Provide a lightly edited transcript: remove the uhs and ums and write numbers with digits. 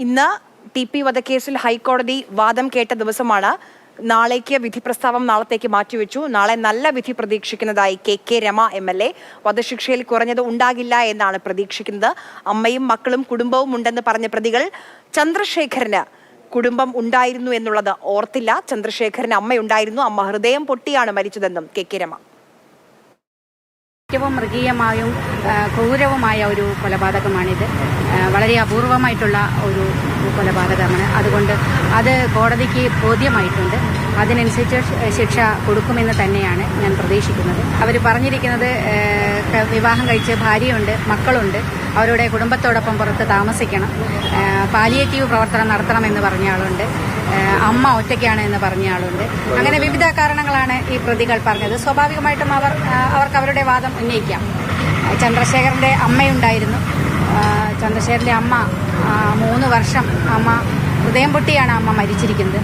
ഇന്ന് ടി.പി. വധക്കേസിൽ ഹൈക്കോടതി വാദം കേട്ട ദിവസമാണ്. നാളേക്ക് വിധി പ്രസ്താവം നാളത്തേക്ക് മാറ്റിവെച്ചു. നാളെ നല്ല വിധി പ്രതീക്ഷിക്കുന്നതായി കെ രമ MLA. വധശിക്ഷയിൽ കുറഞ്ഞത് ഉണ്ടാകില്ല എന്നാണ് പ്രതീക്ഷിക്കുന്നത്. അമ്മയും മക്കളും കുടുംബവും ഉണ്ടെന്ന് പറഞ്ഞ പ്രതികൾ ചന്ദ്രശേഖരന് കുടുംബം ഉണ്ടായിരുന്നു എന്നുള്ളത് ഓർത്തില്ല. ചന്ദ്രശേഖരന് അമ്മയുണ്ടായിരുന്നു. അമ്മ ഹൃദയം പൊട്ടിയാണ് മരിച്ചതെന്നും കെ രമ. ഏറ്റവും മൃഗീയമായും ക്രൂരവുമായ ഒരു കൊലപാതകമാണിത്. വളരെ അപൂർവമായിട്ടുള്ള ഒരു കൊലപാതകമാണ്. അതുകൊണ്ട് അത് കോടതിക്ക് ബോധ്യമായിട്ടുണ്ട്. അതിനനുസരിച്ച് ശിക്ഷ കൊടുക്കുമെന്ന് തന്നെയാണ് ഞാൻ പ്രതീക്ഷിക്കുന്നത്. അവർ പറഞ്ഞിരിക്കുന്നത് വിവാഹം കഴിച്ച് ഭാര്യയുണ്ട്, മക്കളുണ്ട്, അവരുടെ കുടുംബത്തോടൊപ്പം പുറത്ത് താമസിക്കണം, പാലിയേറ്റീവ് പ്രവർത്തനം നടത്തണമെന്ന് പറഞ്ഞ ആളുണ്ട്, അമ്മ ഒറ്റയ്ക്കാണ് എന്ന് പറഞ്ഞ ആളുണ്ട്. അങ്ങനെ വിവിധ കാരണങ്ങളാണ് ഈ പ്രതികൾ പറഞ്ഞത്. സ്വാഭാവികമായിട്ടും അവർക്ക് അവരുടെ വാദം ഉന്നയിക്കാം. ചന്ദ്രശേഖരന്റെ അമ്മയുണ്ടായിരുന്നു. ചന്ദ്രശേഖരന്റെ അമ്മ 3 വർഷം ഹൃദയം പൊട്ടിയാണ് അമ്മ മരിച്ചിരിക്കുന്നത്.